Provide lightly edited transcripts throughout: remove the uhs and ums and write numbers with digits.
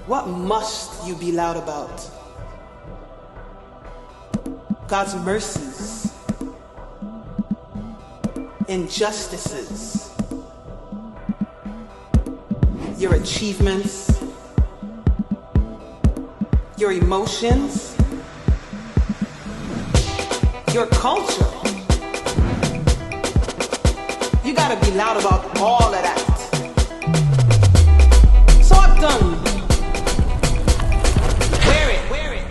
What must you be loud about? God's mercies, injustices, your achievements, your emotions, your culture. You gotta be loud about all of that. Talk done. Wear it.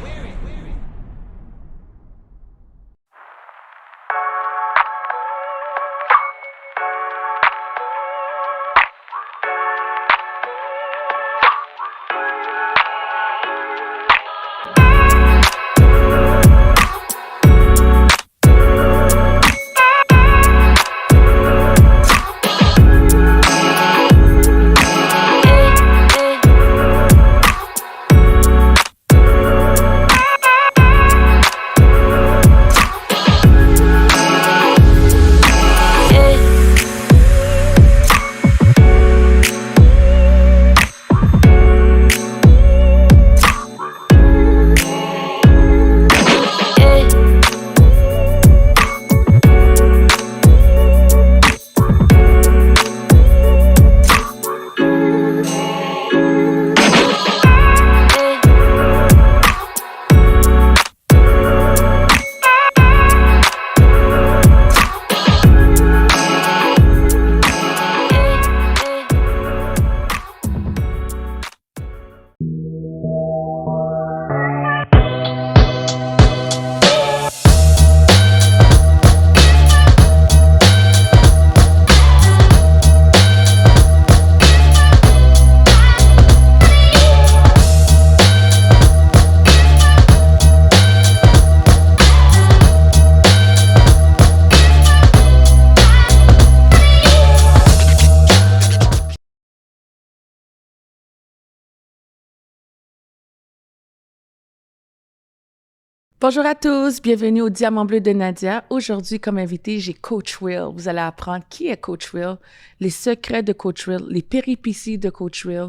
Bonjour à tous, bienvenue au Diamant Bleu de Nadia. Aujourd'hui, comme invité, j'ai Coach Will. Vous allez apprendre qui est Coach Will, les secrets de Coach Will, les péripéties de Coach Will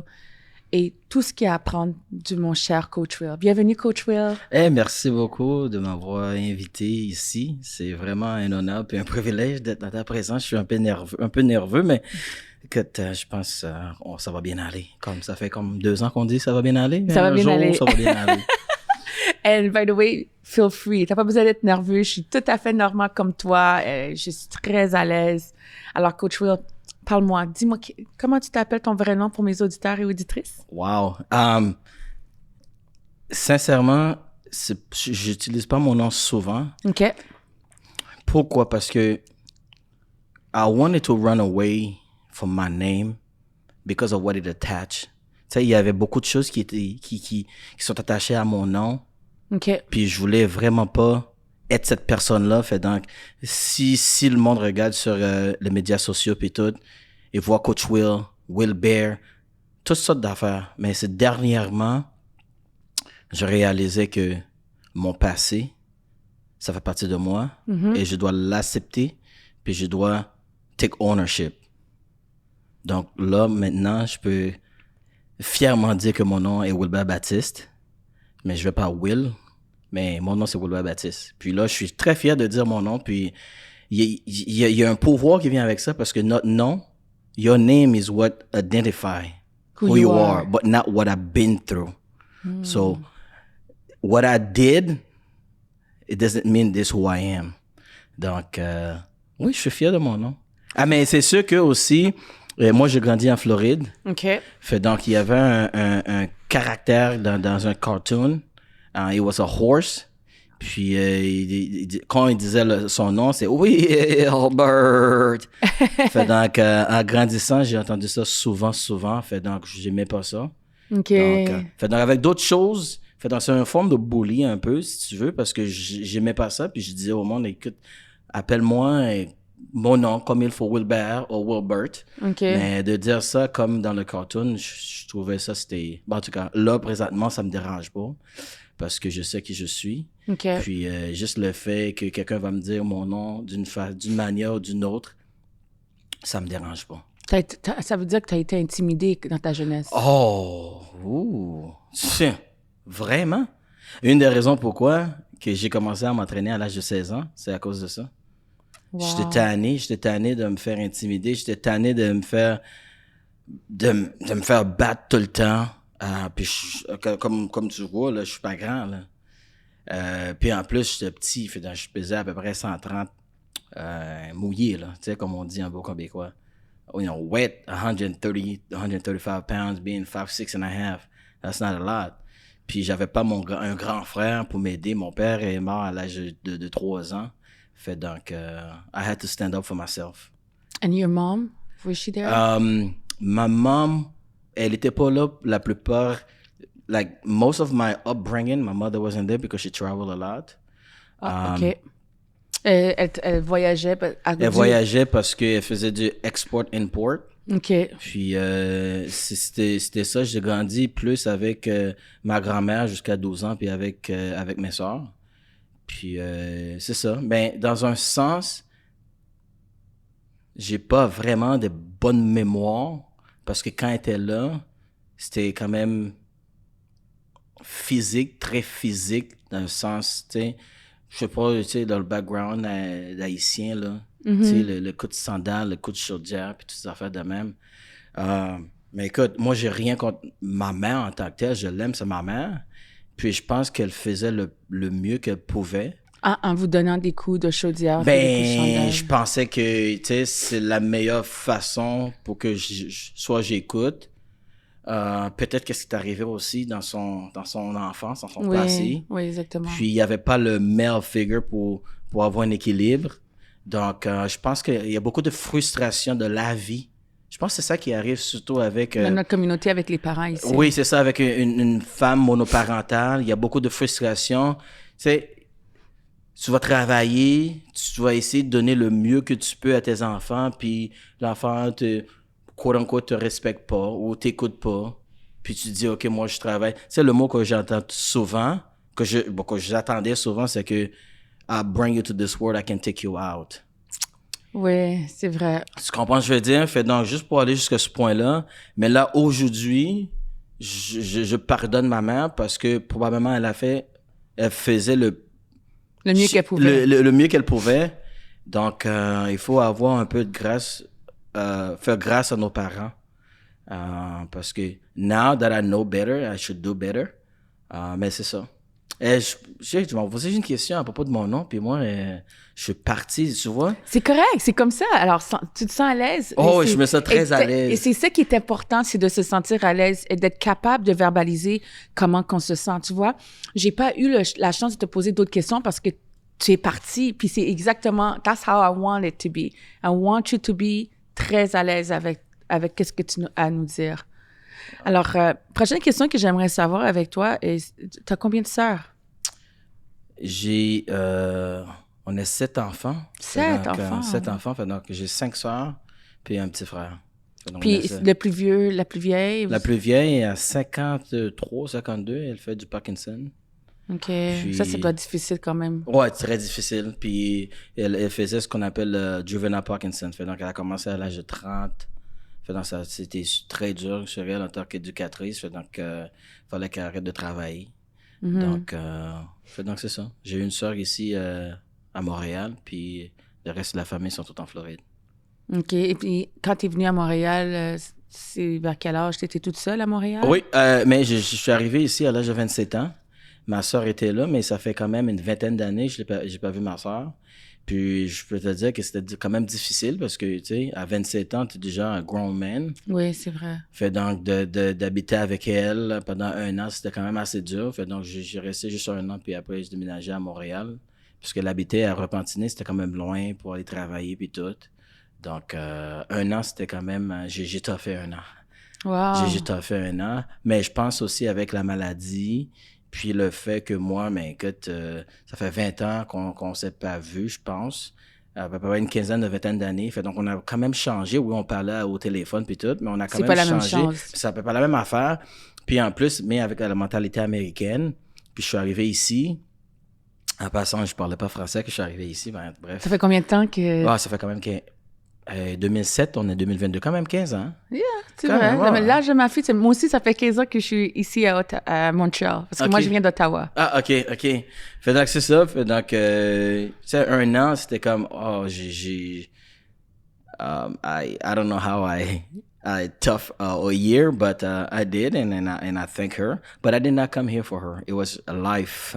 et tout ce qu'il y a à apprendre de mon cher Coach Will. Bienvenue, Coach Will. Merci beaucoup de m'avoir invité ici. C'est vraiment un honneur et un privilège d'être dans ta présence. Je suis un peu nerveux, mais écoute, je pense que ça va bien aller. Comme ça fait comme 2 ans qu'on dit ça va bien aller. Ça va bien aller. Ça va bien aller. And by the way, feel free. T'as pas besoin d'être nerveux. Je suis tout à fait normale comme toi. Je suis très à l'aise. Alors, Coach Will, parle-moi. Dis-moi, comment tu t'appelles, ton vrai nom pour mes auditeurs et auditrices? Wow. Sincèrement, j'utilise pas mon nom souvent. OK. Pourquoi? Parce que I wanted to run away from my name because of what it attached. Tu sais, il y avait beaucoup de choses qui sont attachées à mon nom. OK. Puis je voulais vraiment pas être cette personne-là. Fait donc, si le monde regarde sur les médias sociaux puis tout, et voit Coach Will Bear, toutes sortes d'affaires. Mais c'est dernièrement, je réalisais que mon passé, ça fait partie de moi et je dois l'accepter puis je dois take ownership. Donc là, maintenant, je peux fièrement dire que mon nom est Wilbert Baptiste, mais je vais pas Will, mais mon nom c'est Wilbert Baptiste. Puis là, je suis très fier de dire mon nom, puis il y a un pouvoir qui vient avec ça parce que notre nom, your name is what identify who you are, but not what I've been through. So, what I did, it doesn't mean this who I am. Donc, oui, je suis fier de mon nom. Ah, mais c'est sûr que aussi, moi, j'ai grandi en Floride. OK. Fait donc, il y avait un caractère dans un cartoon. It was a horse. Puis, quand il disait son nom, c'est « Oui, Albert! » Fait donc, en grandissant, j'ai entendu ça souvent. Fait donc, j'aimais pas ça. OK. Donc, fait donc, avec d'autres choses, fait donc, c'est une forme de bully un peu, si tu veux, parce que j'aimais pas ça. Puis, je disais au monde « Écoute, appelle-moi... » mon nom comme il faut, Wilbert ou Wilbert. Okay. Mais de dire ça comme dans le cartoon, je trouvais ça, c'était... Bon, en tout cas, là, présentement, ça me dérange pas parce que je sais qui je suis. Okay. Puis, juste le fait que quelqu'un va me dire mon nom d'une manière ou d'une autre, ça me dérange pas. Ça veut dire que tu as été intimidé dans ta jeunesse. Oh, ouh, tiens, vraiment? Une des raisons pourquoi que j'ai commencé à m'entraîner à l'âge de 16 ans, c'est à cause de ça. Wow. J'étais tanné de me faire intimider, j'étais tanné de me faire battre tout le temps. Puis comme tu vois, là, je suis pas grand, là. Puis en plus, j'étais petit, je pesais à peu près 130 mouillé, là, tu sais, comme on dit en beau québécois. You know, wet, 130, 135 pounds, being 5'6" and a half. That's not a lot. Puis j'avais pas un grand frère pour m'aider. Mon père est mort à l'âge de 3 ans. Fait donc, I had to stand up for myself. And your mom, was she there? Ma mom, elle était pas là la plupart. Like, most of my upbringing, my mother wasn't there because she traveled a lot. OK. Elle voyageait Elle voyageait parce qu'elle faisait du export-import. OK. Puis c'était ça, j'ai grandi plus avec ma grand-mère jusqu'à 12 ans, puis avec mes sœurs. Puis c'est ça. Ben, dans un sens, j'ai pas vraiment de bonnes mémoires, parce que quand elle était là, c'était quand même physique, très physique, dans le sens, tu sais, je sais pas, tu sais, dans le background d'haïtien, là, tu sais, le coup de sandale, le coup de chaudière, puis toutes ces affaires de même. Mais écoute, moi, j'ai rien contre ma mère en tant que telle, je l'aime, c'est ma mère. Puis je pense qu'elle faisait le mieux qu'elle pouvait. En vous donnant des coups de chaudière, des coups de chandelle. Je pensais que, tu sais, c'est la meilleure façon pour que soit j'écoute. Peut-être qu'est-ce qui est arrivé aussi dans son enfance, dans son passé. Oui, exactement. Puis il n'y avait pas le male figure pour avoir un équilibre. Donc, je pense qu'il y a beaucoup de frustration de la vie. Je pense que c'est ça qui arrive surtout avec... dans notre communauté, avec les parents ici. Oui, c'est ça, avec une femme monoparentale. Il y a beaucoup de frustration. Tu sais, tu vas travailler, tu vas essayer de donner le mieux que tu peux à tes enfants, puis l'enfant quote-unquote, te respecte pas ou t'écoute pas. Puis tu te dis, OK, moi, je travaille. C'est le mot que j'entends souvent, que j'attendais souvent, c'est que I bring you to this world, I can take you out. Oui, c'est vrai. Tu comprends ce que je veux dire? Fait donc, juste pour aller jusqu'à ce point-là, mais là, aujourd'hui, je pardonne ma mère parce que probablement elle faisait le mieux qu'elle pouvait. Le mieux qu'elle pouvait. Donc, il faut avoir un peu de grâce, faire grâce à nos parents. Parce que now that I know better, I should do better. Mais c'est ça. Tu m'as posé une question à propos de mon nom, puis moi, je suis parti, tu vois. C'est correct, c'est comme ça. Alors, tu te sens à l'aise. Oh, je me sens très à l'aise. Et c'est ça qui est important, c'est de se sentir à l'aise et d'être capable de verbaliser comment qu'on se sent, tu vois. J'ai pas eu la chance de te poser d'autres questions parce que tu es parti, puis c'est exactement, that's how I want it to be. I want you to be très à l'aise avec qu'est-ce que tu as à nous dire. Alors, prochaine question que j'aimerais savoir avec toi, tu as combien de sœurs? On a 7 enfants. 7 enfants? 7 enfants, donc j'ai 5 sœurs, puis un petit frère. Donc, puis le plus vieux, la plus vieille? La plus vieille, à 53, 52, elle fait du Parkinson. OK. Puis, ça doit être difficile quand même. Ouais, très difficile. Puis elle faisait ce qu'on appelle juvenile Parkinson. Donc elle a commencé à l'âge de 30. Donc c'était très dur sur elle en tant qu'éducatrice. Donc il fallait qu'elle arrête de travailler. Donc c'est ça. J'ai une sœur ici à Montréal, puis le reste de la famille sont tous en Floride. OK. Et puis quand tu es venue à Montréal, c'est vers quel âge? Tu étais toute seule à Montréal? Oui, mais je suis arrivé ici à l'âge de 27 ans. Ma sœur était là, mais ça fait quand même une vingtaine d'années que j'ai pas vu ma sœur. Puis je peux te dire que c'était quand même difficile parce que, tu sais, à 27 ans, tu es déjà un grown man. Oui, c'est vrai. Fait donc d'habiter avec elle pendant 1 an, c'était quand même assez dur. Fait donc j'ai resté juste 1 an, puis après j'ai déménagé à Montréal. Puisque l'habiter à Repentigny, c'était quand même loin pour aller travailler puis tout. Donc 1 an, c'était quand même... J'ai toffé 1 an. Wow. J'ai toffé 1 an. Mais je pense aussi avec la maladie... Puis le fait que moi, écoute, ça fait 20 ans qu'on s'est pas vu, je pense. À peu près une vingtaine d'années. Fait donc, on a quand même changé. Oui, on parlait au téléphone puis tout, mais on a quand même changé. C'est pas la même chose. Ça peut pas la même affaire. Puis en plus, mais avec la mentalité américaine. Puis je suis arrivé ici. En passant, je parlais pas français que je suis arrivé ici. Bref. Ça fait combien de temps que... Ça fait quand même 2007, on est 2022, quand même 15 ans. Yeah, c'est Quand vrai. même, ouais. L'âge de ma fille, moi aussi, ça fait 15 ans que je suis ici à Montréal. Parce que moi, Ok. je viens d'Ottawa. Ah, OK. Fait donc, c'est ça. Fait donc, tu sais, 1 an, c'était comme, I don't know how I tough a year, but I did, and I thank her. But I did not come here for her. It was a life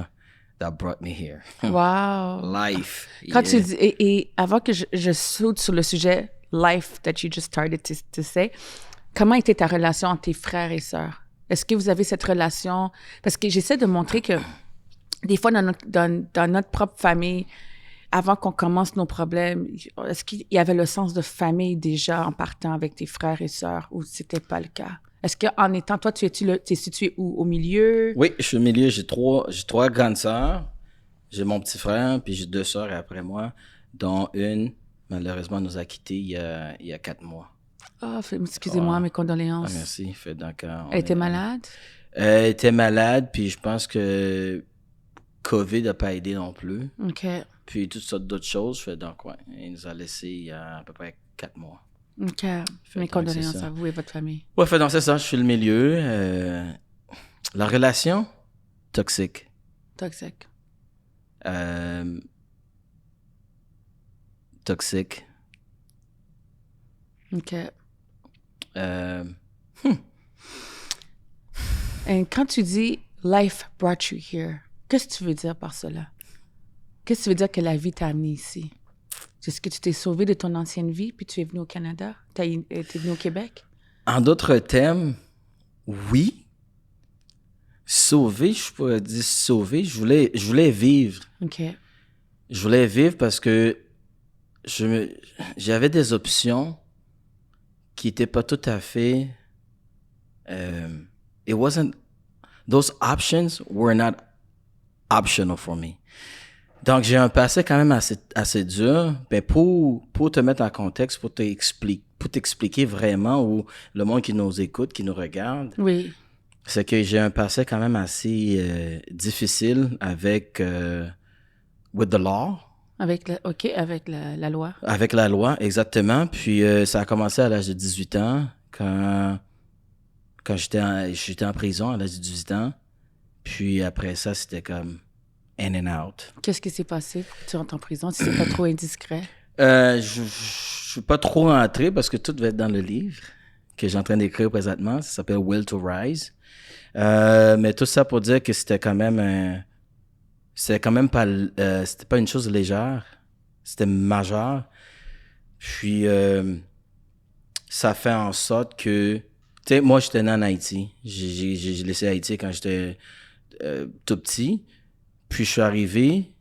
that brought me here. Wow. Life. Quand tu yeah. dis, et avant que je saute sur le sujet life that you just started to say, comment était ta relation entre tes frères et sœurs? Est-ce que vous avez cette relation? Parce que j'essaie de montrer que des fois, dans notre propre famille, avant qu'on commence nos problèmes, est-ce qu'il y avait le sens de famille déjà en partant avec tes frères et sœurs ou c'était pas le cas? Est-ce qu'en étant, toi, tu es situé où? Au milieu? Oui, je suis au milieu. J'ai trois grandes sœurs. J'ai mon petit frère, puis j'ai 2 sœurs après moi, dont une, malheureusement, nous a quittés il y a 4 mois. Ah, excusez-moi, mes Ah, condoléances. merci. Fait donc, Elle était malade? Elle était malade, puis je pense que COVID n'a pas aidé non plus. OK. Puis toutes sortes d'autres choses. Fait donc, ouais, il nous a laissé il y a à peu près 4 mois. OK. Fait Mes donc, condoléances c'est ça. à vous et votre famille. Ouais, fait donc, c'est ça. Je suis le milieu. La relation, toxique. Toxique. Toxique. OK. Hmm. Et quand tu dis « life brought you here », qu'est-ce que tu veux dire par cela? Qu'est-ce que tu veux dire que la vie t'a amené ici? Est-ce que tu t'es sauvé de ton ancienne vie puis tu es venu au Canada? T'es venu au Québec? En d'autres termes, oui. Sauver, je pourrais dire sauver. Je voulais vivre. OK. Je voulais vivre parce que j'avais des options qui n'étaient pas tout à fait. Those options were not optional for me. Donc, j'ai un passé quand même assez dur. Ben, pour te mettre en contexte, pour t'expliquer vraiment, ou le monde qui nous écoute, qui nous regarde, Oui. c'est que j'ai un passé quand même assez difficile avec with the law. Avec la loi. Avec la loi, exactement. Puis ça a commencé à l'âge de 18 ans, quand j'étais en prison à l'âge de 18 ans. Puis après ça, c'était comme in and out. Qu'est-ce qui s'est passé pour que tu rentres en prison si c'est pas trop indiscret? Je suis pas trop rentré parce que tout va être dans le livre que j'ai en train d'écrire présentement. Ça s'appelle Will to Rise. Mais tout ça pour dire que c'était quand même c'était pas une chose légère. C'était majeur. Puis ça fait en sorte que, tu sais, moi j'étais né en Haïti. J'ai laissé Haïti quand j'étais tout petit. Puis je suis arrivé.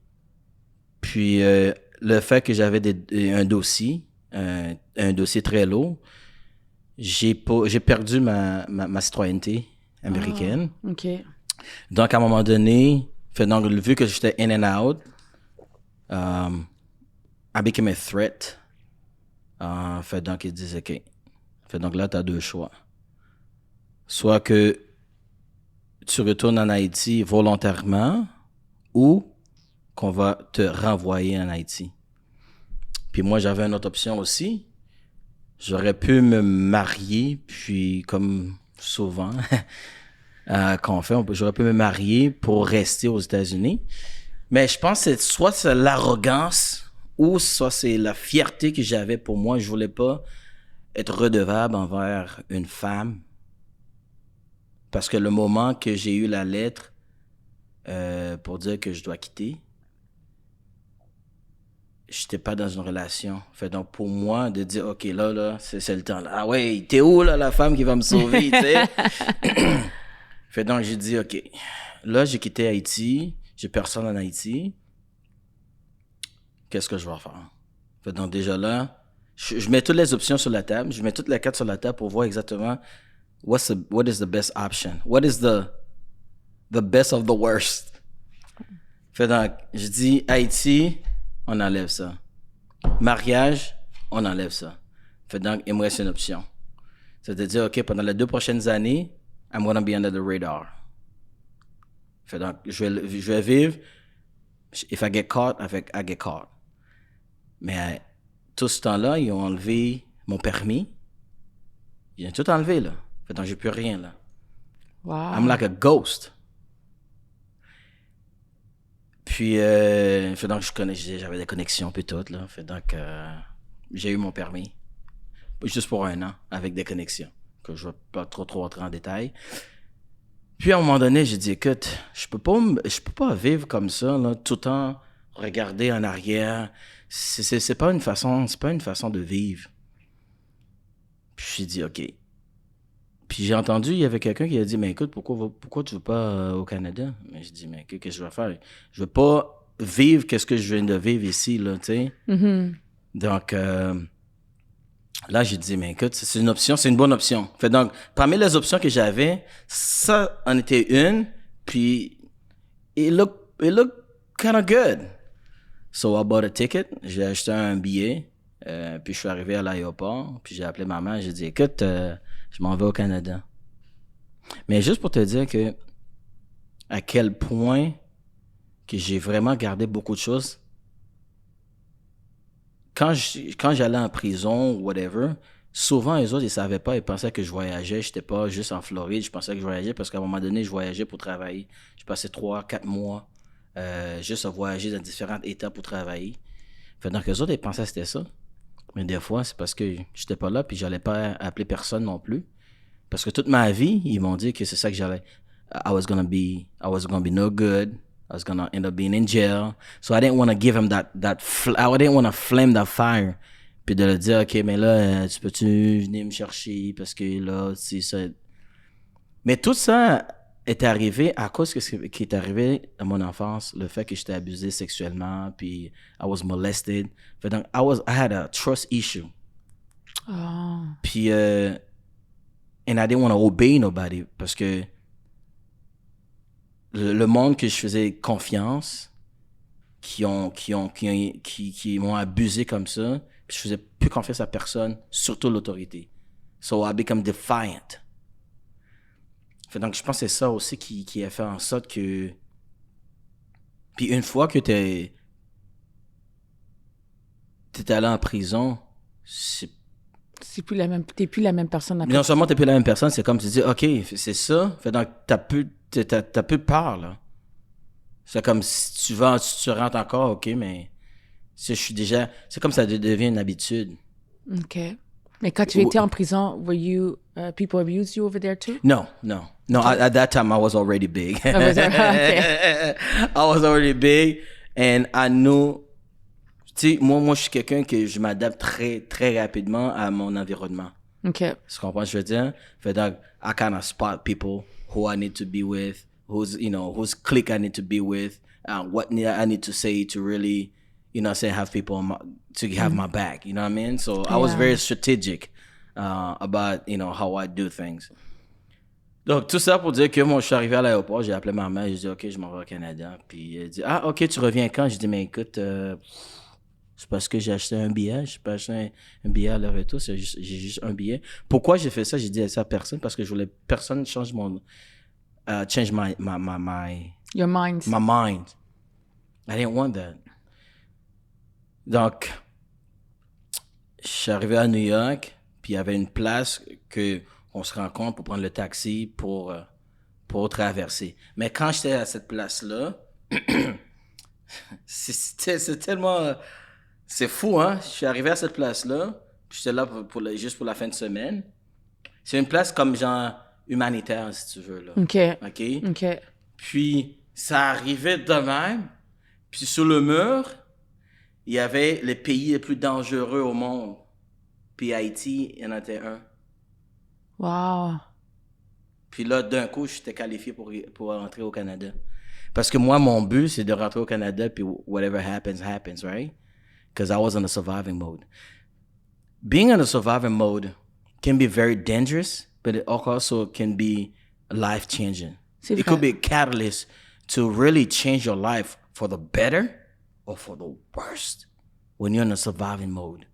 Puis le fait que j'avais un dossier très lourd, j'ai perdu ma citoyenneté américaine. Oh, OK. Donc, à un moment donné, donc, vu que j'étais in and out, I became a threat. Fait donc, ils disent, OK. Fait donc, là, tu as 2 choix. Soit que tu retournes en Haïti volontairement ou qu'on va te renvoyer en Haïti. Puis moi, j'avais une autre option aussi. J'aurais pu me marier, puis comme souvent qu'on fait, j'aurais pu me marier pour rester aux États-Unis. Mais je pense que soit c'est l'arrogance ou soit c'est la fierté que j'avais pour moi. Je voulais pas être redevable envers une femme. Parce que le moment que j'ai eu la lettre pour dire que je dois quitter, j'étais pas dans une relation. Fait donc, pour moi, de dire, OK, là, c'est le temps. Là. Ah ouais, t'es où, là, la femme qui va me sauver, tu sais? Fait donc, j'ai dit, OK, là, j'ai quitté Haïti, j'ai personne en Haïti. Qu'est-ce que je vais faire? Fait donc, déjà là, je mets toutes les options sur la table, je mets toutes les cartes sur la table pour voir exactement what is the best option? What is the best of the worst? Fait donc, je dis, Haïti, on enlève ça. Mariage, on enlève ça. Fait donc, il me reste une option. C'est-à-dire, OK, pendant les 2 prochaines années, I'm gonna be under the radar. Fait donc, je vais vivre. If I get caught, I get caught. Mais tout ce temps-là, ils ont enlevé mon permis. Ils ont tout enlevé, là. Fait donc, j'ai plus rien, là. Wow. I'm like a ghost. Puis, fait donc, j'avais des connexions, puis tout, là. Fait donc, j'ai eu mon permis. Juste pour 1 an, avec des connexions. Que je vais pas trop rentrer en détail. Puis, à un moment donné, j'ai dit, écoute, je peux pas vivre comme ça, là, tout le temps regarder en arrière. C'est pas une façon de vivre. Puis, j'ai dit, OK. Puis j'ai entendu, il y avait quelqu'un qui a dit, mais écoute, pourquoi tu veux pas au Canada? Mais je dis, mais qu'est-ce que je vais faire? Je veux pas vivre qu'est-ce que je viens de vivre ici, là, tu sais. Mm-hmm. Donc, là, j'ai dit, mais écoute, c'est une option, c'est une bonne option. Fait donc, parmi les options que j'avais, ça en était une, puis it looked kind of good. So I bought a ticket, j'ai acheté un billet, puis je suis arrivé à l'aéroport, puis j'ai appelé ma mère, j'ai dit, écoute, je m'en vais au Canada. Mais juste pour te dire que à quel point que j'ai vraiment gardé beaucoup de choses. Quand j'allais en prison ou whatever, souvent les autres ils savaient pas, ils pensaient que je voyageais, j'étais pas juste en Floride, je pensais que je voyageais parce qu'à un moment donné je voyageais pour travailler. Je passais 3-4 mois juste à voyager dans différents États pour travailler. Fait donc les autres ils pensaient que c'était ça. Mais des fois, c'est parce que j'étais pas là puis j'allais pas appeler personne non plus. Parce que toute ma vie, ils m'ont dit que c'est ça que j'allais. I was gonna be no good. I was gonna end up being in jail. So I didn't want to give him I didn't want to flame that fire. Puis de le dire, OK, mais là, tu peux-tu venir me chercher parce que là, c'est ça. Mais tout ça est arrivé à cause de ce qui est arrivé dans mon enfance, le fait que j'étais abusé sexuellement, puis I was molested. Fait donc, I had a trust issue. Oh. Puis, and I didn't want to obey nobody parce que le monde que je faisais confiance, qui m'ont abusé comme ça, puis je faisais plus confiance à personne, surtout l'autorité. So I become defiant. Fait donc, je pense que c'est ça aussi qui a fait en sorte que... Puis une fois que t'es allé en prison, t'es plus la même personne après. Non seulement t'es plus la même personne, c'est comme tu dis, OK, c'est ça. Fait donc, t'as plus de peur, là. C'est comme si tu rentres encore, OK, mais je suis déjà... C'est comme ça devient une habitude. OK. Mais quand tu étais en prison, people abused you over there too? No. At that time, I was already big. Okay. I was already big, and I knew... Tu sais, moi, je suis quelqu'un que je m'adapte très, très rapidement à mon environnement. OK. Tu comprends ce que je veux dire? Fait donc, I kind of spot people who I need to be with, whose clique I need to be with, what I need to say to really, have people to have my back. You know what I mean? So I was very strategic about, how I do things. Donc, tout ça pour dire que moi, je suis arrivé à l'aéroport, j'ai appelé ma mère, j'ai dit, OK, je m'en vais au Canada. Puis elle dit, ah, OK, tu reviens quand? J'ai dit, mais écoute, c'est parce que j'ai acheté un billet. Je n'ai pas acheté un billet à leur retour. J'ai juste un billet. Pourquoi j'ai fait ça? J'ai dit ça à personne parce que je voulais personne change change Your mind. My mind. I didn't want that. Donc, je suis arrivé à New York, puis il y avait une place qu'on se rencontre pour prendre le taxi pour traverser. Mais quand j'étais à cette place-là, c'est tellement... C'est fou, hein? Je suis arrivé à cette place-là, puis j'étais là juste pour la fin de semaine. C'est une place comme genre humanitaire, si tu veux, là. OK? Puis, ça arrivait de même, puis sur le mur, il y avait les pays les plus dangereux au monde. Puis Haïti, il y en était un. Wow. Puis là, d'un coup, j'étais qualifié pour rentrer au Canada. Parce que moi, mon but, c'est de rentrer au Canada, puis whatever happens, happens, right? Because I was in a surviving mode. Being in a surviving mode can be very dangerous, but it also can be life-changing. It could be a catalyst to really change your life for the better or for the worst when you're in a surviving mode.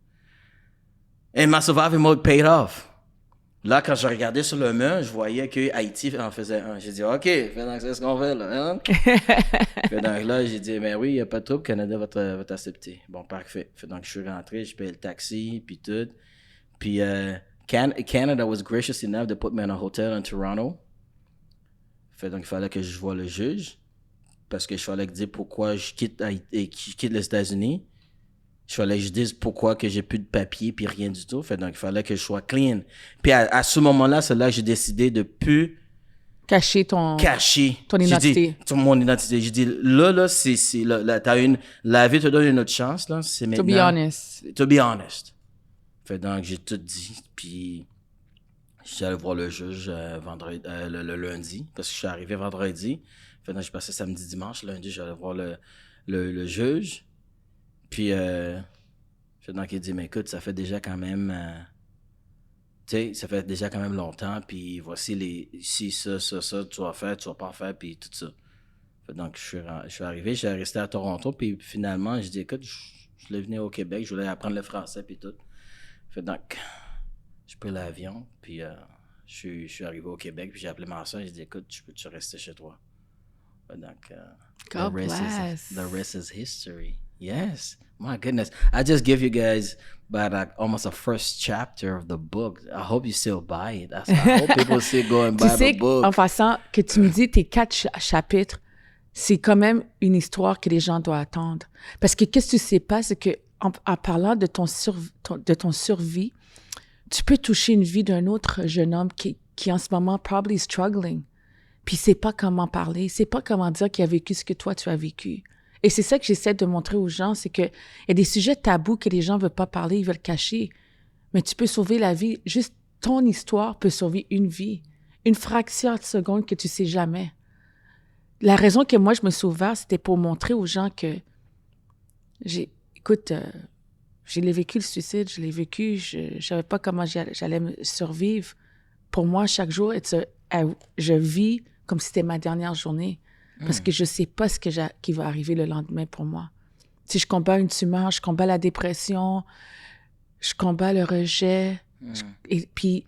And my surviving mode paid off. Là, quand je regardais sur le mur, je voyais que Haïti en faisait un. J'ai dit, OK, c'est ce qu'on fait, là. Hein? Donc là, j'ai dit, mais oui, il n'y a pas de trouble, Canada va t'accepter. Bon, parfait. Donc, je suis rentré, je payé le taxi, puis tout. Puis, Canada was gracious enough to put me in a hotel in Toronto. Donc, il fallait que je voie le juge. Parce que je fallait dire pourquoi je quitte les États-Unis. Il fallait que je dise pourquoi que j'ai plus de papier puis rien du tout. Donc, il fallait que je sois clean. Puis à ce moment-là, c'est là que j'ai décidé de plus cacher ton identité. Mon identité. J'ai dit, là, la vie te donne une autre chance, là. C'est maintenant. To be honest. Donc, j'ai tout dit. Puis, j'étais allé voir le juge le lundi. Parce que je suis arrivé vendredi. Donc, je passais samedi, dimanche. Lundi, j'allais voir le juge. Puis, donc, il dit, mais écoute, ça fait déjà quand même, ça fait déjà quand même longtemps, puis voici ça, tu vas faire, tu vas pas faire, puis tout ça. Donc, je suis arrivé, j'ai resté à Toronto, puis finalement, je dis, écoute, je voulais venir au Québec, je voulais apprendre le français, puis tout. Donc, j'ai pris l'avion, puis je suis arrivé au Québec, puis j'ai appelé ma soeur, j'ai dit, écoute, peux-tu rester chez toi? Donc, the rest is history. Yes. My goodness. I just give you guys about almost a first chapter of the book. I hope you still buy it. I hope people still go and buy the book. En passant, que tu me dis tes 4 chapitres, c'est quand même une histoire que les gens doivent attendre. Parce que qu'est-ce que tu sais pas, c'est que en parlant de ton survie, tu peux toucher une vie d'un autre jeune homme qui en ce moment probably struggling. Puis il sait pas comment parler, il sait pas comment dire qu'il a vécu ce que toi tu as vécu. Et c'est ça que j'essaie de montrer aux gens, c'est que il y a des sujets tabous que les gens veulent pas parler, ils veulent cacher. Mais tu peux sauver la vie. Juste ton histoire peut sauver une vie. Une fraction de seconde que tu sais jamais. La raison que moi je me suis ouverte, c'était pour montrer aux gens que j'ai vécu le suicide, je l'ai vécu, je savais pas comment j'allais me survivre. Pour moi, chaque jour, je vis comme si c'était ma dernière journée. Parce que je sais pas qui va arriver le lendemain pour moi. Si je combats une tumeur, je combats la dépression, je combats le rejet. Et puis,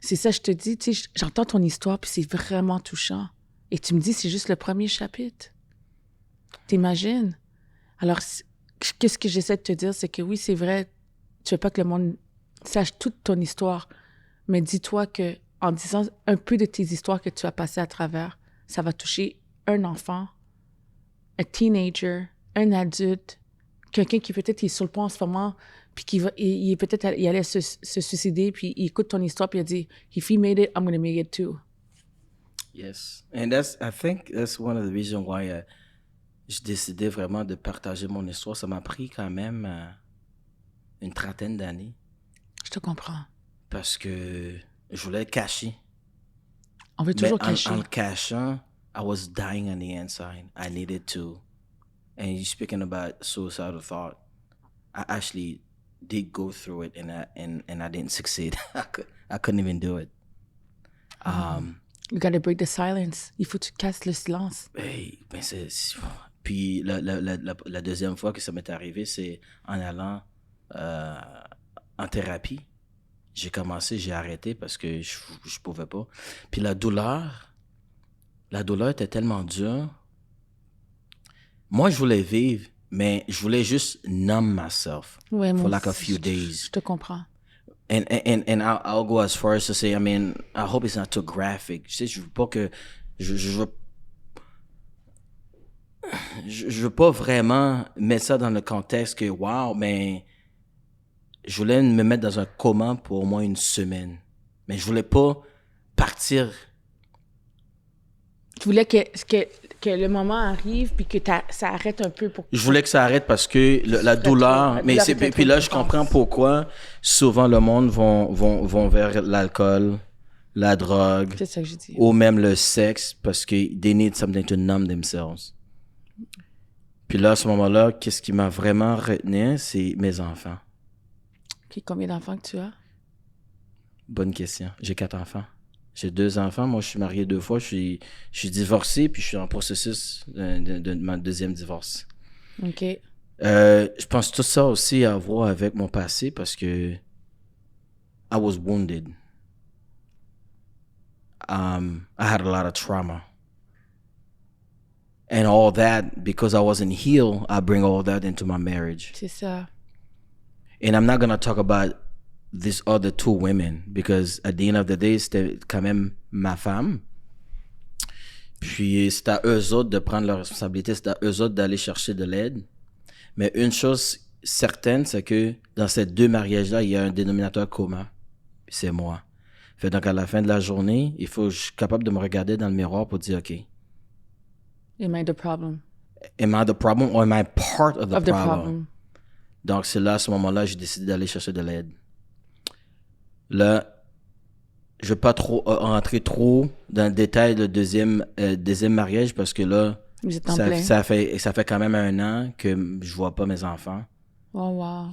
c'est ça, je te dis, tu sais, j'entends ton histoire, puis c'est vraiment touchant. Et tu me dis, c'est juste le premier chapitre. T'imagines? Alors, qu'est-ce que j'essaie de te dire, c'est que oui, c'est vrai, tu veux pas que le monde sache toute ton histoire, mais dis-toi que en disant un peu de tes histoires que tu as passées à travers, ça va toucher un enfant, un teenager, un adulte, quelqu'un qui peut-être est sur le pont en ce moment, puis il allait se suicider, puis il écoute ton histoire, puis il dit, if he made it, I'm going to make it too. Yes. And I think that's one of the reasons why j'ai décidé vraiment de partager mon histoire. Ça m'a pris quand même une 30aine d'années. Je te comprends. Parce que je voulais le cacher. On veut toujours cacher. En le cachant, I was dying on the inside. I needed to. And you're speaking about suicidal thought. I actually did go through it, and I didn't succeed. I couldn't even do it. You gotta break the silence. Il faut que tu casses le silence. Hey, ben puis la deuxième fois que ça m'est arrivé, c'est en allant en thérapie. J'ai arrêté parce que je pouvais pas. Puis la douleur était tellement dure. Moi, je voulais vivre, mais je voulais juste numb myself for like a few days. Je te comprends. And I'll go as far as to say, I mean, I hope it's not too graphic. Tu sais, je veux pas que... Je veux pas vraiment mettre ça dans le contexte que, wow, mais... Je voulais me mettre dans un coma pour au moins une semaine. Mais je voulais pas partir. Tu voulais que le moment arrive puis que ça arrête un peu pour... Je voulais que ça arrête parce que la douleur... Puis là, je comprends pourquoi souvent le monde vont vers l'alcool, la drogue, c'est ça que je dis. Ou même le sexe parce que they need something to numb themselves. Puis là, à ce moment-là, qu'est-ce qui m'a vraiment retenu, c'est mes enfants. Okay, combien d'enfants que tu as? Bonne question. J'ai 4 enfants. J'ai 2 enfants. Moi, je suis marié 2 fois. Je suis divorcé, puis je suis en processus de ma deuxième divorce. OK. Je pense tout ça aussi à voir avec mon passé parce que I was wounded. I had a lot of trauma. And all that, because I wasn't healed, I bring all that into my marriage. C'est ça. And I'm not going to talk about these other two women, because at the end of the day, c'était quand même ma femme. Puis c'est à eux autres de prendre leurs responsabilités, c'est à eux autres d'aller chercher de l'aide. Mais une chose certaine, c'est que dans ces deux mariages-là, il y a un dénominateur commun. C'est moi. Fait donc à la fin de la journée, il faut que je sois capable de me regarder dans le miroir pour dire, OK, Am I the problem? am I the problem or am I part of the Of the problem? problem. Donc c'est là, à ce moment-là, j'ai décidé d'aller chercher de l'aide. Là, je vais pas trop rentrer trop dans le détail du deuxième mariage parce que là, Vous êtes en plein. ça fait quand même 1 an que je vois pas mes enfants. Oh, wow.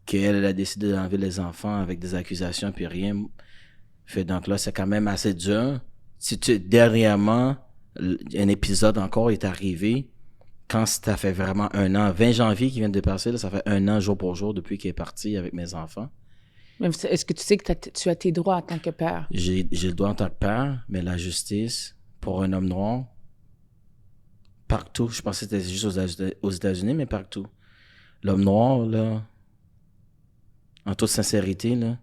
Qu'elle a décidé d'enlever les enfants avec des accusations puis rien. Fait donc là, c'est quand même assez dur. Dernièrement, un épisode encore est arrivé quand ça fait vraiment 1 an, 20 janvier qui vient de passer, là, ça fait 1 an jour pour jour depuis qu'il est parti avec mes enfants. Mais est-ce que tu sais que tu as tes droits en tant que père? J'ai le droit en tant que père, mais la justice pour un homme noir, partout, je pensais que c'était juste aux États-Unis, mais partout. L'homme noir, là, en toute sincérité, là,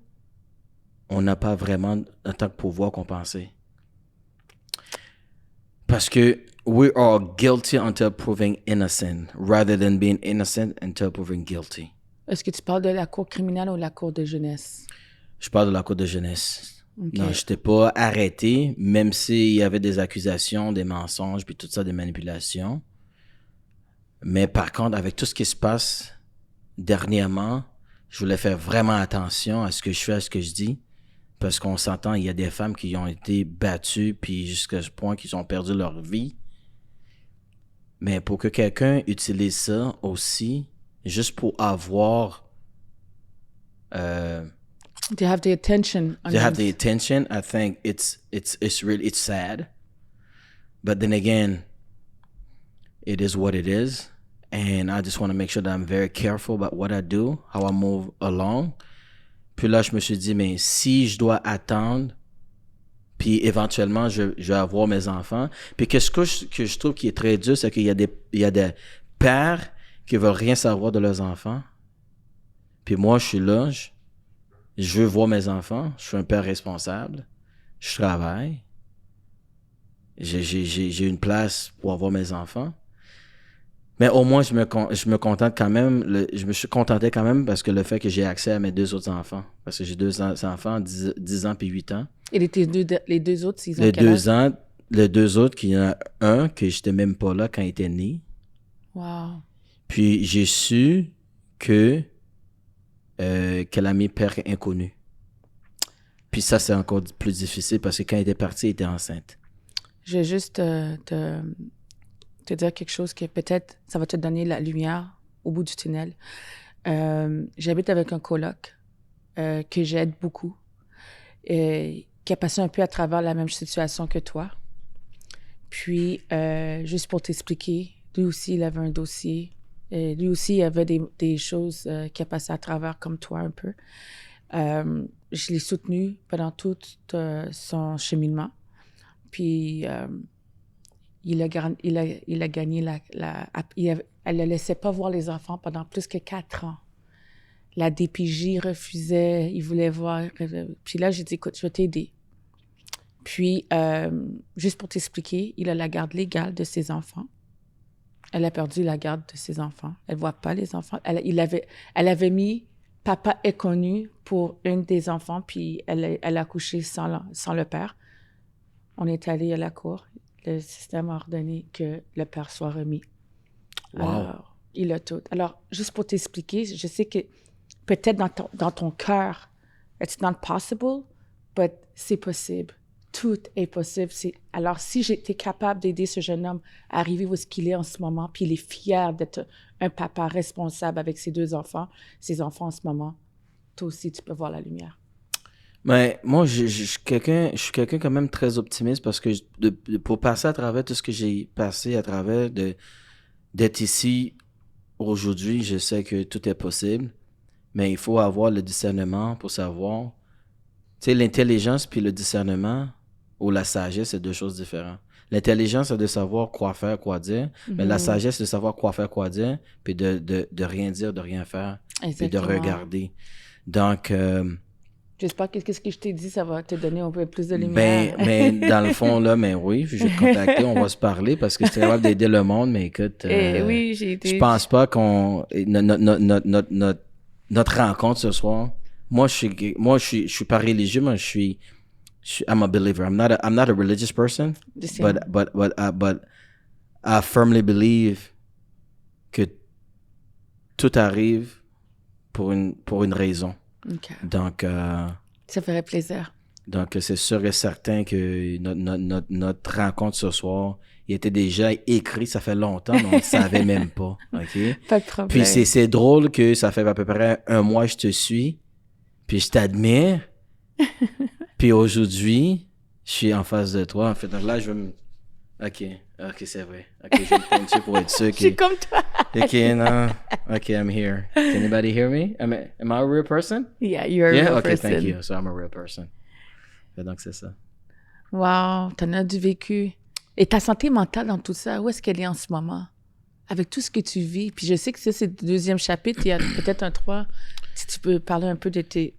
on n'a pas vraiment autant de pouvoir qu'on pensait. Parce que we are guilty until proven innocent, rather than being innocent until proven guilty. Est-ce que tu parles de la cour criminelle ou de la cour de jeunesse? Je parle de la cour de jeunesse. Ok. Non, je n'étais pas arrêté, même s'il y avait des accusations, des mensonges, puis tout ça, des manipulations. Mais par contre, avec tout ce qui se passe dernièrement, je voulais faire vraiment attention à ce que je fais, à ce que je dis. Parce qu'on s'entend, il y a des femmes qui ont été battues, puis jusqu'à ce point qu'ils ont perdu leur vie. Mais pour que quelqu'un utilise ça aussi, juste pour avoir... They have the attention. They have the attention. I think it's sad, but then again, it is what it is, and I just want to make sure that I'm very careful about what I do, how I move along. Puis là, je me suis dit, mais si je dois attendre, puis éventuellement, je vais avoir mes enfants. Puis que je trouve qui est très dur, c'est qu'il y a des pères qui veulent rien savoir de leurs enfants. Puis moi, je suis là. Je veux voir mes enfants. Je suis un père responsable. Je travaille. J'ai une place pour avoir mes enfants. Mais au moins, je me contente quand même. Je me suis contenté quand même parce que le fait que j'ai accès à mes 2 autres enfants. Parce que j'ai 2 enfants, 10 ans puis 8 ans. Et les deux autres, s'ils ont quel âge? Les 2 autres, qu'il y en a un que j'étais même pas là quand il était né. Wow. Puis j'ai su qu'elle a mis père inconnu. Puis ça, c'est encore plus difficile parce que quand elle était partie, elle était enceinte. Je vais juste te dire quelque chose que peut-être ça va te donner la lumière au bout du tunnel. J'habite avec un coloc que j'aide beaucoup, qui a passé un peu à travers la même situation que toi. Puis, juste pour t'expliquer, lui aussi, il avait un dossier. Lui aussi, il avait des choses qu'il a passé à travers comme toi un peu. Je l'ai soutenu pendant tout son cheminement. Puis, elle ne laissait pas voir les enfants pendant plus que 4 ans. La DPJ refusait, il voulait voir. Puis là, j'ai dit, écoute, je vais t'aider. Puis, juste pour t'expliquer, il a la garde légale de ses enfants. Elle a perdu la garde de ses enfants. Elle ne voit pas les enfants. Elle avait mis « Papa est connu » pour une des enfants, puis elle a accouché sans le père. On est allé à la cour. Le système a ordonné que le père soit remis. Wow. Alors, il a tout. Alors, juste pour t'expliquer, je sais que peut-être dans ton cœur, it's not possible, but c'est possible. Tout est possible. Alors, si j'étais capable d'aider ce jeune homme à arriver où est-ce qu'il est en ce moment, puis il est fier d'être un papa responsable avec ses 2 enfants, ses enfants en ce moment, toi aussi, tu peux voir la lumière. Mais moi, je suis quelqu'un quand même très optimiste parce que pour passer à travers tout ce que j'ai passé à travers d'être ici aujourd'hui, je sais que tout est possible, mais il faut avoir le discernement pour savoir. Tu sais, l'intelligence puis le discernement, ou la sagesse, c'est deux choses différentes. L'intelligence, c'est de savoir quoi faire, quoi dire, mais la sagesse, c'est de savoir quoi faire, quoi dire, puis de rien dire, de rien faire, puis de regarder. Donc, j'espère que ce que je t'ai dit, ça va te donner un peu plus de lumière. ben, dans le fond, là, mais oui, je vais te contacter, on va se parler parce que c'est capable d'aider le monde, mais écoute, oui, j'ai été... je pense pas qu'on, notre rencontre ce soir, moi, je suis pas religieux, mais I'm a believer. I'm not a religious person, but I firmly believe que tout arrive pour une raison. OK. Donc, ça ferait plaisir. Donc, c'est sûr et certain que notre rencontre ce soir, il était déjà écrit, ça fait longtemps, mais on ne savait même pas. OK? Pas de problème. Puis c'est drôle que ça fait à peu près 1 mois que je te suis, puis je t'admire. Puis aujourd'hui, je suis en face de toi. En fait, donc là, je vais me... OK, c'est vrai. OK, je vais me prendre dessus pour être sûr que... Je suis comme toi. OK, non. OK, I'm here. Can anybody hear me? Am I a real person? Yeah, you're a real Okay, person. thank you. So I'm a real person. Et donc, c'est ça. Wow, t'en as du vécu. Et ta santé mentale dans tout ça, où est-ce qu'elle est en ce moment? Avec tout ce que tu vis. Puis je sais que ça, c'est le 2e chapitre. Il y a peut-être un 3. Si tu peux parler un peu de tes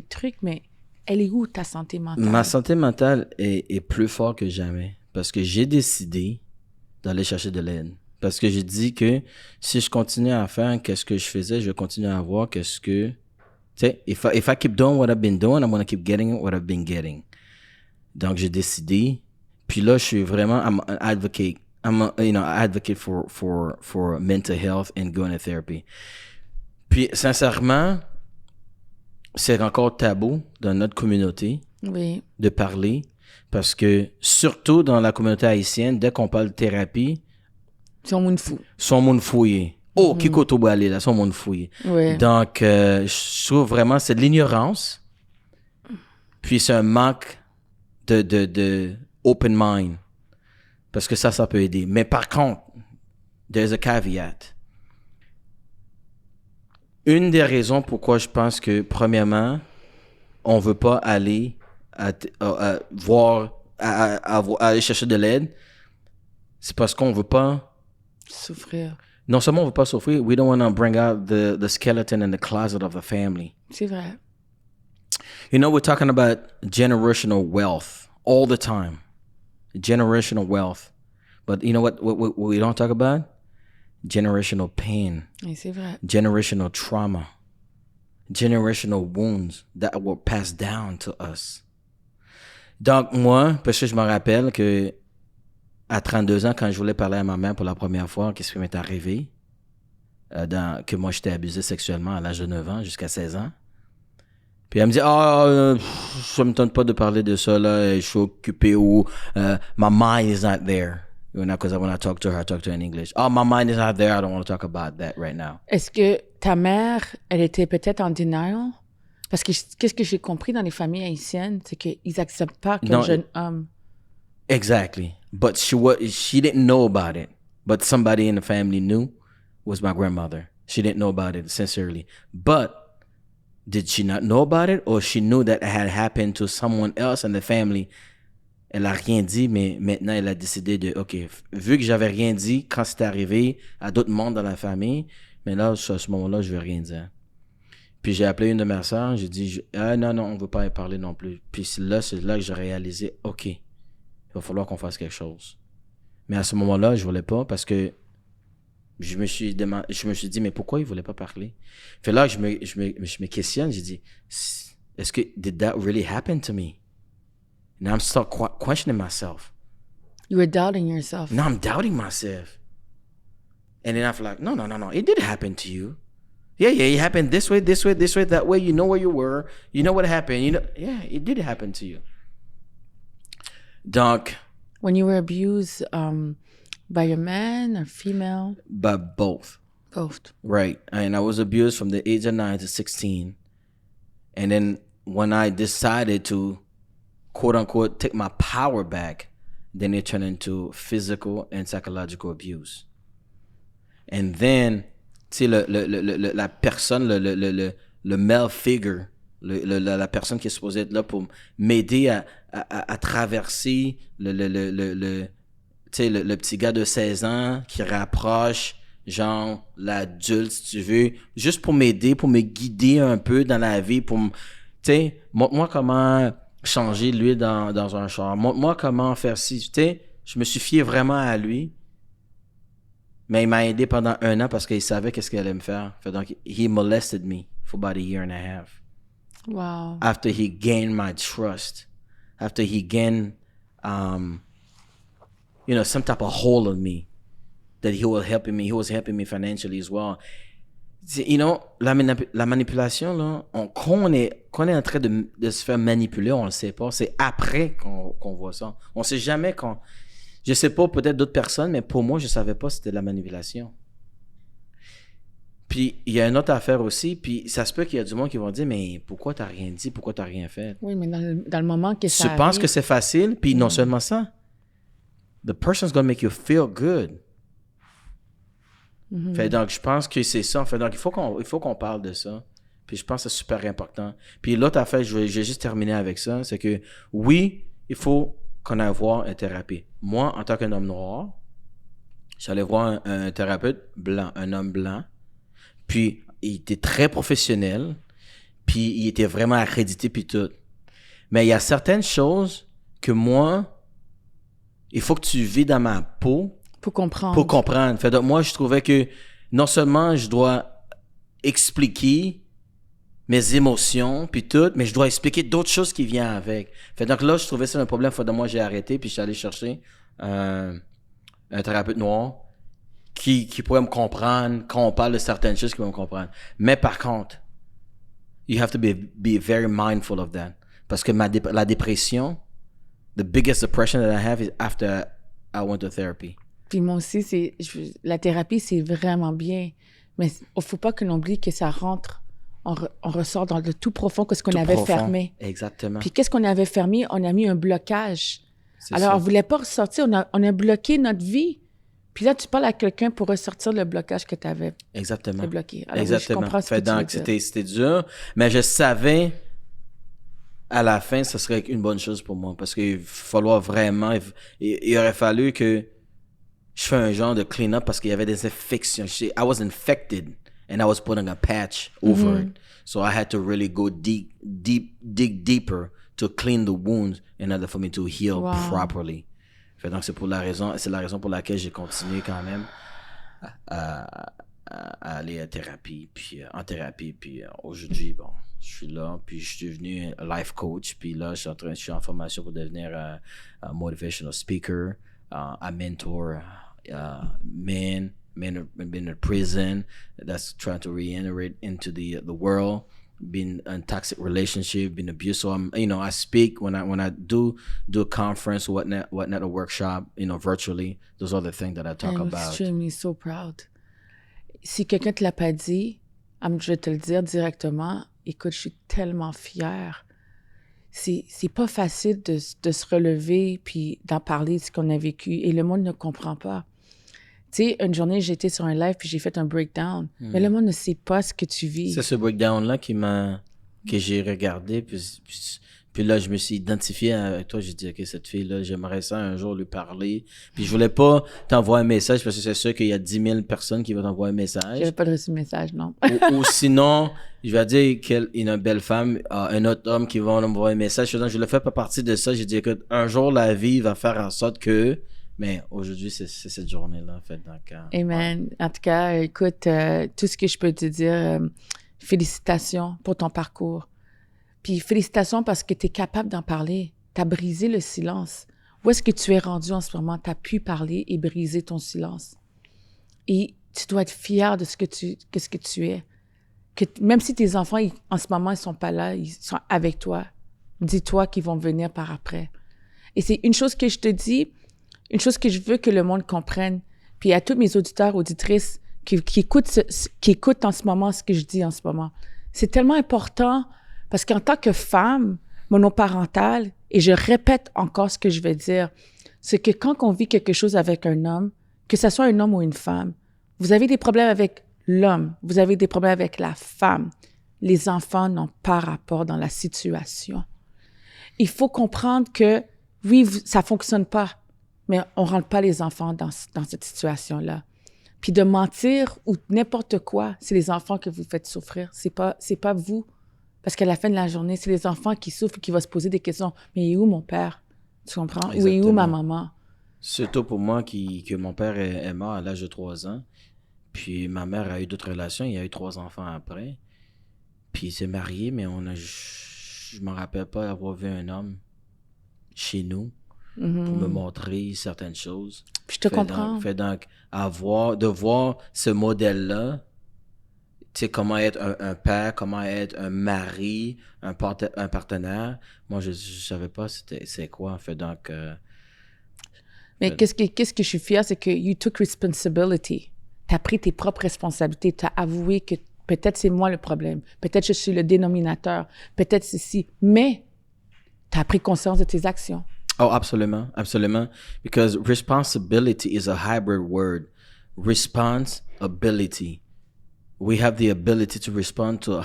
trucs, mais elle est où, ta santé mentale? Ma santé mentale est plus forte que jamais. Parce que j'ai décidé d'aller chercher de l'aide. Parce que j'ai dit que si je continue à faire qu'est-ce que je faisais, je vais continuer à voir qu'est-ce que... Tu sais, if I keep doing what I've been doing, I'm going to keep getting what I've been getting. Donc, j'ai décidé. Puis là, je suis vraiment... I'm an advocate. Advocate for mental health and going to therapy. Puis, sincèrement, c'est encore tabou dans notre communauté de parler. Parce que, surtout dans la communauté haïtienne, dès qu'on parle de thérapie... Son monde fou. Son monde fouillé. Oh, Kiko Tobalé, là, son monde fouillé. Oui. Donc, je trouve vraiment, c'est de l'ignorance. Puis c'est un manque de open mind. Parce que ça peut aider. Mais par contre, there's a caveat. Une des raisons pourquoi je pense que, premièrement, on veut pas aller aller chercher de l'aide, c'est parce qu'on veut pas souffrir. Non seulement on veut pas souffrir, we don't want to bring out the skeleton in the closet of the family. C'est vrai. You know, we're talking about generational wealth all the time. Generational wealth. But you know what we don't talk about? Generational pain. Oui, c'est vrai. Generational trauma. Generational wounds that were passed down to us. Donc, moi, parce que je me rappelle que à 32 ans, quand je voulais parler à ma mère pour la première fois, qu'est-ce qui m'est arrivé? Que moi, j'étais abusé sexuellement à l'âge de 9 ans jusqu'à 16 ans. Puis elle me dit, ça me tente pas de parler de ça, là, je suis occupé ou my mind is not there. Because when I talk to her, I talk to her in English. Oh, my mind is not there, I don't want to talk about that right now. Est-ce que ta mère, elle était peut-être en denial? Parce que qu'est-ce que j'ai compris dans les familles haïtiennes, c'est qu'ils acceptent pas qu'un jeune homme... Exactly. But she didn't know about it. But somebody in the family knew, was my grandmother. She didn't know about it, sincerely. But did she not know about it? Or she knew that it had happened to someone else in the family? Elle a rien dit, mais maintenant, elle a décidé de, OK, vu que j'avais rien dit quand c'était arrivé à d'autres mondes dans la famille, mais là, à ce moment-là, je vais rien dire. Puis j'ai appelé une de mes sœurs, j'ai dit, non, on veut pas y parler non plus. Puis c'est là que j'ai réalisé, OK, il va falloir qu'on fasse quelque chose. Mais à ce moment-là, je voulais pas parce que je me suis dit, mais pourquoi il voulait pas parler? Fait là, je me questionne, j'ai dit, est-ce que, did that really happen to me? And I'm still questioning myself. You were doubting yourself. Now I'm doubting myself. And then I feel like, no, it did happen to you. Yeah, it happened this way, that way. You know where you were. You know what happened. Yeah, it did happen to you. Donc, when you were abused by a man or female? By both. Both. Right. And I was abused from the age of 9 to 16. And then when I decided to, quote unquote, take my power back, then it turned into physical and psychological abuse. And then, tu sais, la personne, le male figure, la personne qui est supposée être là pour m'aider à traverser le petit gars de 16 ans qui rapproche, genre, l'adulte, si tu veux, juste pour m'aider, pour me guider un peu dans la vie, pour tu sais, montre-moi comment changer l'huile dans un char, montre-moi comment faire ci, tu sais, je me suis fié vraiment à lui, mais il m'a aidé pendant 1 an parce qu'il savait qu'est-ce qu'il allait me faire. Fait donc, he molested me for about a year and a half. Wow. After he gained my trust, after he gained, some type of hold on me, that he was helping me financially as well. La manipulation, là, qu'on est en train de se faire manipuler, on le sait pas. C'est après qu'on voit ça. On sait jamais quand. Je sais pas, peut-être d'autres personnes, mais pour moi, je savais pas c'était de la manipulation. Puis, il y a une autre affaire aussi, puis ça se peut qu'il y a du monde qui vont dire, mais pourquoi t'as rien dit, pourquoi t'as rien fait? Oui, mais dans le moment que ça Tu penses que c'est facile, puis non seulement ça, the person's gonna make you feel good. Fait donc, je pense que c'est ça. Fait donc, il faut qu'on parle de ça. Puis je pense que c'est super important. Puis l'autre affaire, je vais juste terminer avec ça, c'est que oui, il faut qu'on aille voir un thérapeute. Moi, en tant qu'un homme noir, j'allais voir un thérapeute blanc, un homme blanc. Puis il était très professionnel. Puis il était vraiment accrédité puis tout. Mais il y a certaines choses que moi, il faut que tu vis dans ma peau pour comprendre. Pour comprendre. Fait donc, moi, je trouvais que non seulement je dois expliquer mes émotions puis tout, mais je dois expliquer d'autres choses qui viennent avec. Fait donc là, je trouvais ça un problème. Fait donc moi, j'ai arrêté puis je suis allé chercher un thérapeute noir qui pourrait me comprendre quand on parle de certaines choses, qui va me comprendre. Mais par contre, you have to be very mindful of that. Parce que la dépression, the biggest depression that I have is after I went to therapy. Puis moi aussi, la thérapie, c'est vraiment bien. Mais il ne faut pas qu'on oublie que ça rentre, on ressort dans le tout profond que ce qu'on avait fermé. Exactement. Puis qu'est-ce qu'on avait fermé? On a mis un blocage. Alors, ça. on ne voulait pas ressortir. On a bloqué notre vie. Puis là, tu parles à quelqu'un pour ressortir le blocage que tu avais bloqué. Alors, exactement. Oui, je comprends ce que tu veux dire. C'était dur, mais je savais à la fin, ce serait une bonne chose pour moi parce qu'il falloir vraiment... Il aurait fallu que je fais un genre de clean-up parce qu'il y avait des infections. I was infected and I was putting a patch over it. So I had to really go dig deeper to clean the wounds in order for me to heal properly. Fait donc c'est la raison pour laquelle j'ai continué quand même à aller en thérapie. Puis aujourd'hui, bon, je suis là, puis je suis devenu life coach. Puis là, je suis en formation pour devenir un motivational speaker, un mentor. Men have been in prison that's trying to reintegrate into the world, been in toxic relationship, been abused. So I speak when I do a conference, whatnot, a workshop, virtually. Those are the things that I talk about. I'm extremely so proud. Si quelqu'un te l'a pas dit, je vais te le dire directement. Écoute, je suis tellement fière. C'est pas facile de se relever puis d'en parler de ce qu'on a vécu et le monde ne comprend pas. Tu sais, une journée, j'étais sur un live puis j'ai fait un breakdown. Mais le monde ne sait pas ce que tu vis. C'est ce breakdown-là que j'ai regardé. Puis là, je me suis identifié avec toi. J'ai dit, OK, cette fille-là, j'aimerais ça un jour lui parler. Puis je voulais pas t'envoyer un message parce que c'est sûr qu'il y a 10 000 personnes qui vont t'envoyer un message. J'avais pas reçu de message, non. ou sinon, je vais dire une belle femme, un autre homme qui va m'envoyer un message. Je ne fais pas partie de ça. J'ai dit, écoute, un jour, la vie va faire en sorte que... Mais aujourd'hui, c'est cette journée-là, en fait. Donc, Amen. En tout cas, écoute, tout ce que je peux te dire, félicitations pour ton parcours. Puis félicitations parce que tu es capable d'en parler. Tu as brisé le silence. Où est-ce que tu es rendu en ce moment? Tu as pu parler et briser ton silence. Et tu dois être fier de ce que tu es. Que même si tes enfants, en ce moment, ils sont pas là, ils sont avec toi. Dis-toi qu'ils vont venir par après. Et c'est une chose que je te dis... Une chose que je veux que le monde comprenne, puis à tous mes auditeurs, auditrices qui écoutent en ce moment ce que je dis en ce moment, c'est tellement important parce qu'en tant que femme monoparentale, et je répète encore ce que je vais dire, c'est que quand on vit quelque chose avec un homme, que ce soit un homme ou une femme, vous avez des problèmes avec l'homme, vous avez des problèmes avec la femme. les enfants n'ont pas rapport dans la situation. Il faut comprendre que, oui, ça fonctionne pas, mais on rentre pas les enfants dans cette situation-là. Puis de mentir ou n'importe quoi, c'est les enfants que vous faites souffrir. C'est pas vous. Parce qu'à la fin de la journée, c'est les enfants qui souffrent et qui vont se poser des questions. Mais il est où mon père? Tu comprends? Où est où ma maman? Surtout pour moi que mon père est mort à l'âge de 3 ans. Puis ma mère a eu d'autres relations. Il y a eu 3 enfants après. Puis il s'est marié, mais je me rappelle pas avoir vu un homme chez nous pour me montrer certaines choses. Puis je te comprends. Donc, de voir ce modèle-là, tu sais, comment être un père, comment être un mari, un partenaire. Moi, je savais pas c'est quoi, en fait. Donc, mais qu'est-ce que je suis fière, c'est que you took responsibility. Tu as pris tes propres responsabilités. Tu as avoué que peut-être c'est moi le problème. Peut-être je suis le dénominateur. Peut-être ceci. Mais tu as pris conscience de tes actions. Oh, absolument, absolument. Because responsibility is a hybrid word. Responsibility. We have the ability to respond to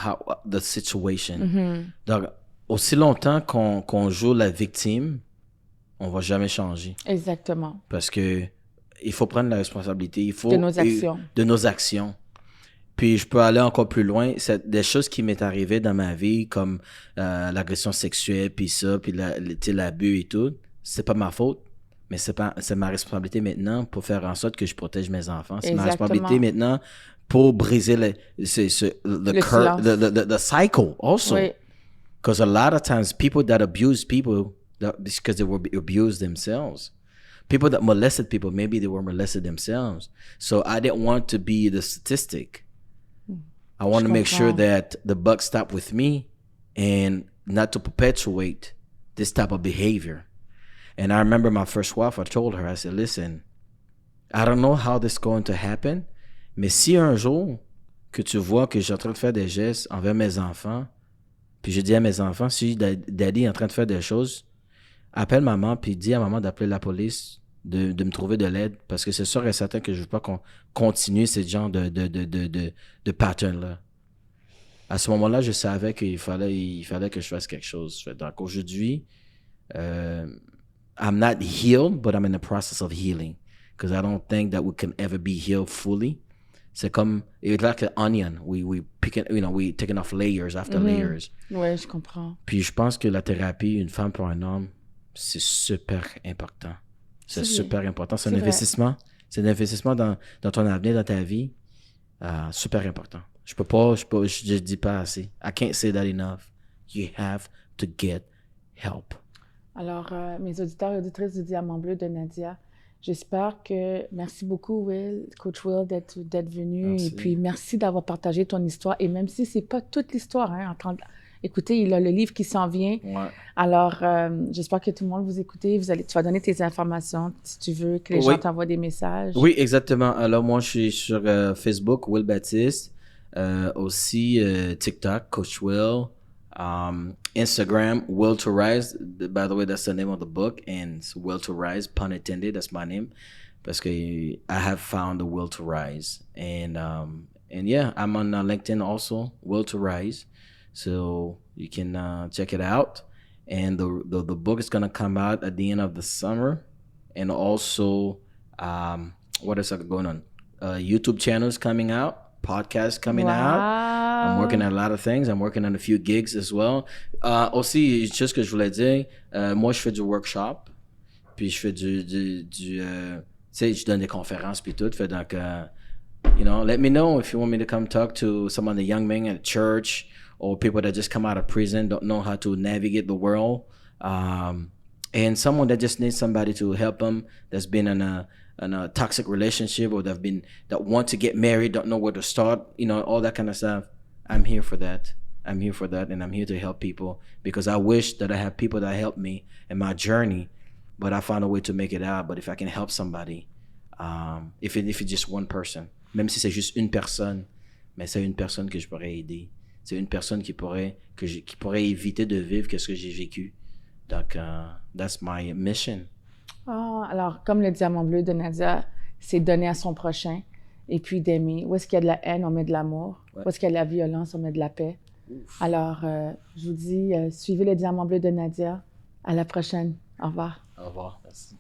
the situation. Donc, aussi longtemps qu'on joue la victime, on va jamais changer. Exactement. Parce que il faut prendre la responsabilité. De nos actions. De nos actions. Puis je peux aller encore plus loin. C'est des choses qui m'est arrivées dans ma vie, comme l'agression sexuelle, puis ça, puis l'abus et tout. C'est pas ma faute, mais c'est ma responsabilité maintenant pour faire en sorte que je protège mes enfants. C'est ma responsabilité maintenant pour briser the cycle also. Oui. Because a lot of times people that abuse people, because they were abused themselves. People that molested people, maybe they were molested themselves. So I didn't want to be the statistic. I want to make sure that the buck stopped with me and not to perpetuate this type of behavior. And I remember my first wife, I told her, I said, listen, I don't know how this is going to happen, mais si un jour que tu vois que je suis en train de faire des gestes envers mes enfants, puis je dis à mes enfants, si daddy est en train de faire des choses, appelle maman, puis dis à maman d'appeler la police, de me trouver de l'aide, parce que c'est sûr et certain que je veux pas qu'on continue ce genre de pattern-là. À ce moment-là, je savais qu'il fallait que je fasse quelque chose. Donc aujourd'hui, I'm not healed, but I'm in the process of healing. Because I don't think that we can ever be healed fully. C'est comme, it's like an onion. We picking, we taking off layers after layers. Oui, je comprends. Puis je pense que la thérapie, une femme pour un homme, c'est super important. C'est super important. C'est un investissement. C'est un investissement dans ton avenir, dans ta vie. Super important. Je dis pas assez. I can't say that enough. You have to get help. Alors, mes auditeurs et auditrices du Diamant Bleu de Nadia, j'espère que... Merci beaucoup, Will, Coach Will, d'être venu. Merci. Et puis, merci d'avoir partagé ton histoire. Et même si c'est pas toute l'histoire, hein, écoutez, il a le livre qui s'en vient. Ouais. Alors, j'espère que tout le monde vous écoutez. Tu vas donner tes informations si tu veux, que les gens t'envoient des messages. Oui, exactement. Alors, moi, je suis sur Facebook, Will Baptiste. Aussi, TikTok, Coach Will. Instagram, Will to Rise. By the way, that's the name of the book. And it's Will to Rise, pun intended. That's my name. Parce que I have found the will to rise. And yeah, I'm on LinkedIn also, Will to Rise. So you can check it out. And the book is going to come out at the end of the summer. And also, what else is going on? YouTube channels coming out, podcasts coming out. I'm working on a lot of things. I'm working on a few gigs as well. Aussi, juste que je voulais dire, moi, je fais du workshop. Puis je fais tu sais, je donne des conférences puis tout. Fait donc, let me know if you want me to come talk to some of the young men at church or people that just come out of prison, don't know how to navigate the world. And someone that just needs somebody to help them that's been in a toxic relationship or that want to get married, don't know where to start, all that kind of stuff. I'm here for that. And I'm here to help people because I wish that I had people that help me in my journey, but I found a way to make it out. But if I can help somebody, if it's just one person, même si c'est juste une personne, mais c'est une personne que je pourrais aider. C'est une personne qui pourrait éviter de vivre ce que j'ai vécu. Donc, that's my mission. Alors, comme le Diamant Bleu de Nadia, c'est donner à son prochain et puis d'aimer. Où est-ce qu'il y a de la haine, on met de l'amour. Ouais. Où est-ce qu'il y a de la violence, on met de la paix. Alors, je vous dis, suivez le Diamant bleu de Nadia. À la prochaine. Au revoir. Au revoir. Merci.